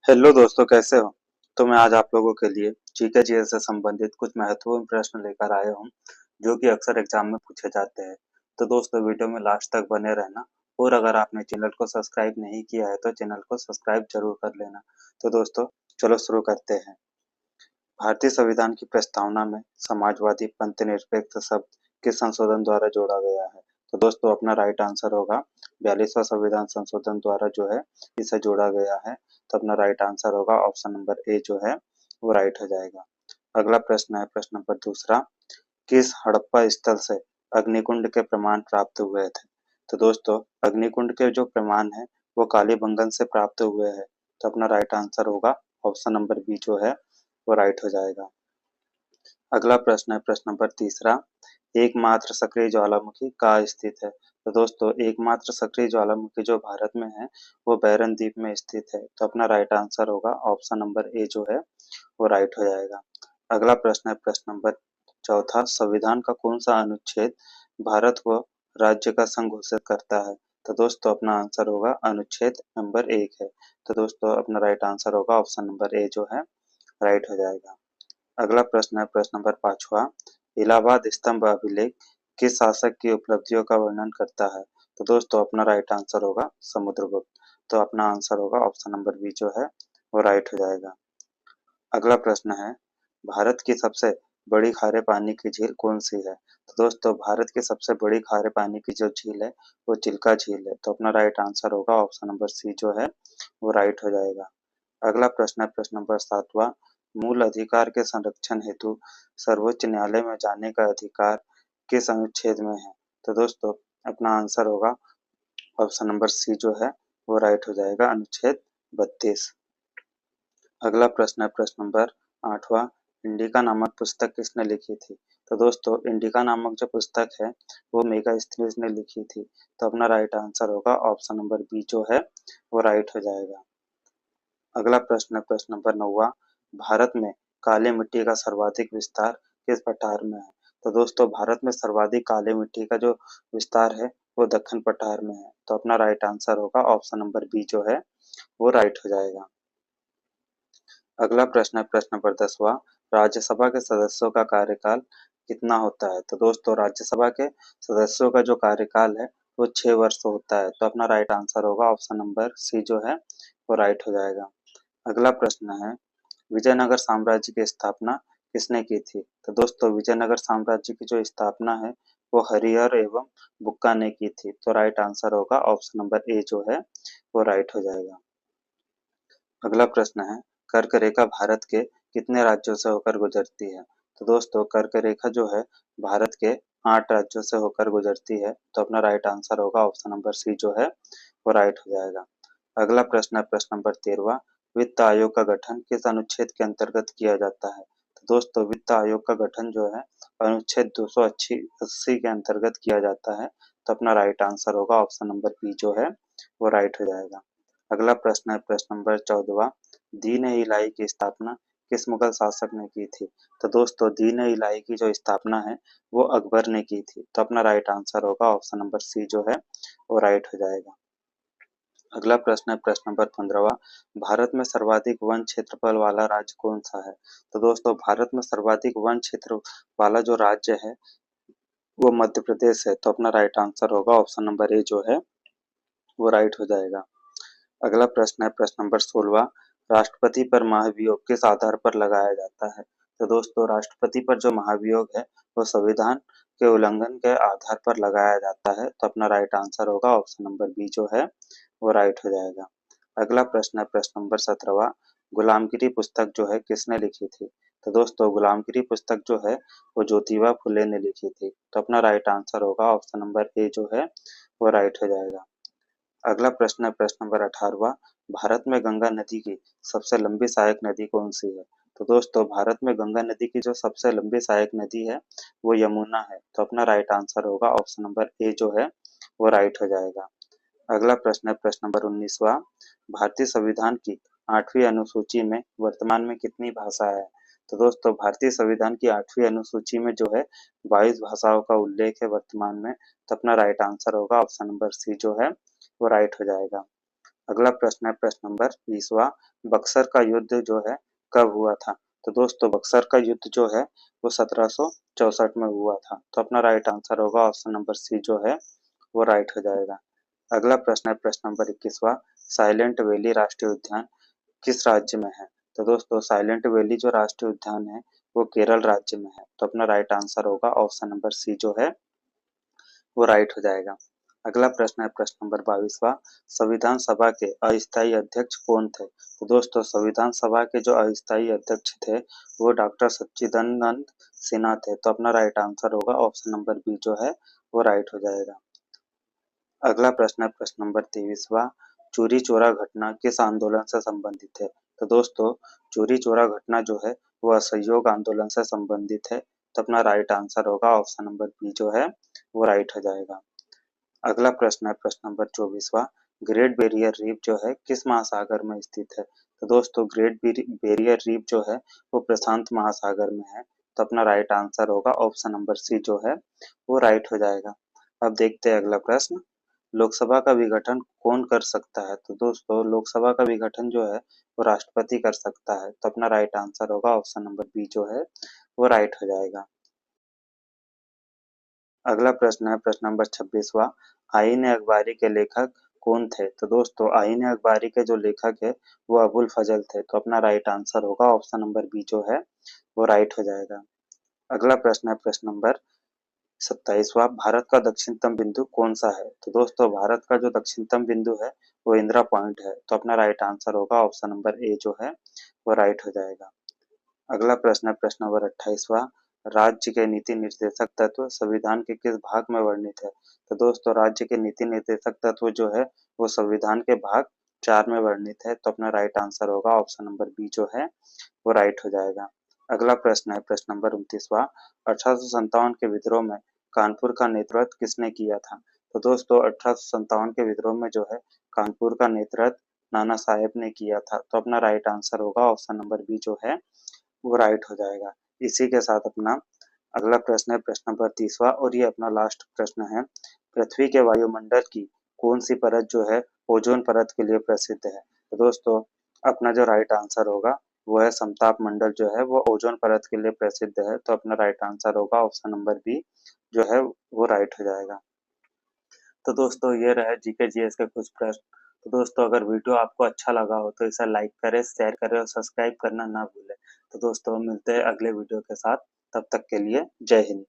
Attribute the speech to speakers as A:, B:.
A: Hello दोस्तों, कैसे हो? तो मैं आज आप लोगों के लिए जीके जीएस से संबंधित कुछ महत्वपूर्ण प्रश्न लेकर आया हूँ, जो कि अक्सर एग्जाम में पूछे जाते हैं। तो दोस्तों, वीडियो में लास्ट तक बने रहना। और अगर आपने चैनल को सब्सक्राइब नहीं किया है तो चैनल को सब्सक्राइब जरूर कर लेना। तो दोस्तों, चलो शुरू करते हैं। भारतीय संविधान की प्रस्तावना में समाजवादी पंथ निरपेक्ष शब्द किस संशोधन द्वारा जोड़ा गया है? तो दोस्तों, अपना राइट आंसर होगा 42वां संविधान संशोधन द्वारा जो है इसे जोड़ा गया है। तो अपना राइट आंसर होगा ऑप्शन नंबर ए जो है वो राइट हो जाएगा। अगला प्रश्न है प्रश्न नंबर दूसरा। किस हड़प्पा स्थल से अग्निकुंड के प्रमाण प्राप्त हुए थे? तो दोस्तों, अग्निकुंड के जो प्रमाण है वो कालीबंगन से प्राप्त हुए हैं। तो अपना राइट आंसर होगा ऑप्शन नंबर बी जो है वो राइट हो जाएगा। अगला प्रश्न है प्रश्न नंबर तीसरा। एकमात्र सक्रिय ज्वालामुखी कहाँ स्थित है? तो दोस्तों, एकमात्र सक्रिय ज्वालामुखी जो भारत में है वो बैरन द्वीप में स्थित है। तो अपना राइट आंसर होगा ऑप्शन नंबर ए जो है वो राइट हो जाएगा। अगला प्रश्न है प्रश्न नंबर चौथा। संविधान का कौन सा अनुच्छेद भारत को राज्य का संघ घोषित करता है? तो दोस्तों, अपना आंसर होगा अनुच्छेद नंबर 1 है। तो दोस्तों, अपना राइट आंसर होगा ऑप्शन नंबर ए जो है राइट हो जाएगा। अगला प्रश्न है प्रश्न नंबर पांचवा। इलाहाबाद स्तंभ अभिलेख किस शासक की उपलब्धियों का वर्णन करता है? तो दोस्तों, अपना राइट आंसर होगा समुद्रगुप्त। तो अपना आंसर होगा ऑप्शन नंबर बी जो है वो राइट हो जाएगा। अगला प्रश्न है। भारत की सबसे बड़ी खारे पानी की झील कौन सी है? तो दोस्तों, भारत की सबसे बड़ी खारे पानी की जो झील है वो चिल्का झील है। तो अपना राइट आंसर होगा ऑप्शन नंबर सी जो है वो राइट हो जाएगा। अगला प्रश्न है प्रश्न नंबर सातवां। मूल अधिकार के संरक्षण हेतु सर्वोच्च न्यायालय में जाने का अधिकार किस अनुच्छेद में है? तो दोस्तों, अपना आंसर होगा ऑप्शन नंबर सी जो है वो राइट हो जाएगा, अनुच्छेद 32। अगला प्रश्न है प्रश्न नंबर आठवां। इंडिका नामक पुस्तक किसने लिखी थी? तो दोस्तों, इंडिका नामक जो पुस्तक है वो मेगास्थनीज ने लिखी थी। तो अपना राइट आंसर होगा ऑप्शन नंबर बी जो है वो राइट हो जाएगा। अगला प्रश्न है प्रश्न नंबर नौवा। भारत में काली मिट्टी का सर्वाधिक विस्तार किस पठार में है? तो दोस्तों, भारत में सर्वाधिक काली मिट्टी का जो विस्तार है वो दक्षिण पठार में है। तो अपना राइट आंसर होगा ऑप्शन नंबर बी जो है वो राइट हो जाएगा। अगला प्रश्न है प्रश्न नंबर 10वां। राज्यसभा के सदस्यों का कार्यकाल कितना होता है? तो दोस्तों, राज्यसभा के सदस्यों का जो कार्यकाल है वो 6 वर्ष होता है। तो अपना राइट आंसर होगा ऑप्शन नंबर सी जो है वो राइट हो जाएगा। अगला प्रश्न है। विजयनगर साम्राज्य की स्थापना किसने की थी? तो दोस्तों, विजयनगर साम्राज्य की जो स्थापना है वो हरिहर एवं बुक्का ने की थी। तो राइट आंसर होगा ऑप्शन नंबर ए जो है वो राइट हो जाएगा। अगला प्रश्न है। कर्क रेखा भारत के कितने राज्यों से होकर गुजरती है? तो दोस्तों, कर्क रेखा जो है भारत के 8 राज्यों से होकर गुजरती है। तो अपना राइट आंसर होगा ऑप्शन नंबर सी जो है वो राइट हो जाएगा। अगला प्रश्न है प्रश्न नंबर 13वां। वित्त आयोग का गठन किस अनुच्छेद के अंतर्गत किया जाता है? तो दोस्तों, वित्त आयोग का गठन जो है अनुच्छेद 280 के अंतर्गत किया जाता है। तो अपना राइट आंसर होगा ऑप्शन नंबर बी जो है वो राइट हो जाएगा। अगला प्रश्न है प्रश्न नंबर 14वां। दीन ए इलाही की स्थापना किस मुगल शासक ने की थी? तो दोस्तों, दीन ए इलाही की जो स्थापना है वो अकबर ने की थी। तो अपना राइट आंसर होगा ऑप्शन नंबर सी जो है वो राइट हो जाएगा। अगला प्रश्न है प्रश्न नंबर 15वां। भारत में सर्वाधिक वन क्षेत्रफल वाला राज्य कौन सा है? तो दोस्तों, भारत में सर्वाधिक वन क्षेत्र वाला जो राज्य है वो मध्य प्रदेश है। तो अपना राइट आंसर होगा ऑप्शन नंबर ए जो है वो राइट हो जाएगा। अगला प्रश्न है प्रश्न नंबर 16वां। राष्ट्रपति पर महाभियोग किस आधार पर लगाया जाता है? तो दोस्तों, राष्ट्रपति पर जो महाभियोग है वो संविधान के उल्लंघन के आधार पर लगाया जाता है। तो अपना राइट आंसर होगा ऑप्शन नंबर बी जो है वो राइट हो जाएगा। अगला प्रश्न है प्रश्न नंबर 17वां। गुलामगिरी पुस्तक जो है किसने लिखी थी? तो दोस्तों, गुलामगिरी पुस्तक जो है वो ज्योतिबा फुले ने लिखी थी। तो अपना राइट आंसर होगा ऑप्शन नंबर ए जो है वो राइट हो जाएगा। अगला प्रश्न है प्रश्न नंबर 18वां। भारत में गंगा नदी की सबसे लंबी सहायक नदी कौन सी है? तो दोस्तों, भारत में गंगा नदी की जो सबसे लंबी सहायक नदी है वो यमुना है। तो अपना राइट आंसर होगा ऑप्शन नंबर ए जो है वो राइट हो जाएगा। अगला प्रश्न है प्रश्न नंबर 19वां। भारतीय संविधान की 8वीं अनुसूची में वर्तमान में कितनी भाषाएं हैं? तो दोस्तों, भारतीय संविधान की 8वीं अनुसूची में जो है 22 भाषाओं का उल्लेख है वर्तमान में। तो अपना राइट आंसर होगा ऑप्शन नंबर सी जो है वो राइट हो जाएगा। अगला प्रश्न है प्रश्न नंबर 20वां, बक्सर का युद्ध जो है कब हुआ था? तो दोस्तों बक्सर का युद्ध जो है वो 1764 में हुआ था। तो अपना राइट आंसर होगा ऑप्शन नंबर सी जो है वो राइट हो जाएगा। अगला प्रश्न है प्रश्न नंबर 21वां, साइलेंट वैली राष्ट्रीय उद्यान किस राज्य में है? तो दोस्तों साइलेंट वैली जो राष्ट्रीय उद्यान है वो केरल राज्य में है। तो अपना राइट आंसर होगा ऑप्शन नंबर सी जो है वो राइट हो जाएगा। अगला प्रश्न है प्रश्न नंबर 22वां, संविधान सभा के अस्थायी अध्यक्ष कौन थे? तो दोस्तों संविधान सभा के जो अस्थायी अध्यक्ष थे वो डॉक्टर सच्चिदानंद सिन्हा थे। तो अपना राइट आंसर होगा ऑप्शन नंबर बी जो है वो राइट हो जाएगा। अगला प्रश्न है प्रश्न नंबर 23वां, चोरी चोरा घटना किस आंदोलन से संबंधित है? तो दोस्तों चोरी चोरा घटना जो है वो असहयोग आंदोलन से संबंधित है। तो अपना राइट आंसर होगा ऑप्शन नंबर बी जो है वो राइट हो जाएगा। अगला प्रश्न है प्रश्न नंबर 24वां, ग्रेट बैरियर रीफ जो है किस महासागर में स्थित है? तो दोस्तों ग्रेट बैरियर रीफ जो है वो प्रशांत महासागर में है। तो अपना राइट आंसर होगा ऑप्शन नंबर सी जो है वो राइट हो जाएगा। अब देखते हैं अगला प्रश्न, लोकसभा का विघटन कौन कर सकता है? तो दोस्तों लोकसभा का विघटन जो है वो राष्ट्रपति कर सकता है। तो अपना राइट आंसर होगा ऑप्शन नंबर बी जो है वो राइट हो जाएगा। अगला प्रश्न है प्रश्न नंबर 26वां, आईन अखबारी के लेखक कौन थे? तो दोस्तों आईन अखबारी के जो लेखक है वो अबुल फजल थे। तो अपना राइट आंसर होगा ऑप्शन नंबर बी जो है वो राइट हो जाएगा। अगला प्रश्न है प्रश्न नंबर 27वां, भारत का दक्षिणतम बिंदु कौन सा है? तो दोस्तों भारत का जो दक्षिणतम बिंदु है वो इंदिरा पॉइंट है। तो अपना राइट आंसर होगा ऑप्शन नंबर ए जो है वो राइट हो जाएगा। अगला प्रश्न है प्रश्न नंबर 28वां, राज्य के नीति निर्देशक तत्व संविधान के किस भाग में वर्णित है? तो दोस्तों राज्य के नीति निर्देशक तत्व जो है वो संविधान के भाग 4 में वर्णित है। तो अपना राइट आंसर होगा ऑप्शन नंबर बी जो है वो राइट हो जाएगा। अगला प्रश्न है प्रश्न नंबर 29वां, 1857 के विद्रोह में कानपुर का नेतृत्व किसने किया था? तो दोस्तों 1857 के विद्रोह में जो है कानपुर का नेतृत्व नाना साहेब ने किया था। तो अपना राइट आंसर होगा ऑप्शन नंबर बी जो है वो राइट हो जाएगा। इसी के साथ अपना अगला प्रश्न है प्रश्न नंबर 30वां और ये अपना लास्ट प्रश्न है, पृथ्वी के वायुमंडल की कौन सी परत जो है ओजोन परत के लिए प्रसिद्ध है? तो दोस्तों अपना जो राइट आंसर होगा वो है समताप मंडल जो है वो ओजोन परत के लिए प्रसिद्ध है। तो अपना राइट आंसर होगा ऑप्शन नंबर बी जो है वो राइट हो जाएगा। तो दोस्तों ये रहे जीके जीएस के कुछ प्रश्न। तो दोस्तों अगर वीडियो आपको अच्छा लगा हो तो इसे लाइक करें, शेयर करें और सब्सक्राइब करना ना भूलें। तो दोस्तों मिलते हैं अगले वीडियो के साथ, तब तक के लिए जय हिंद।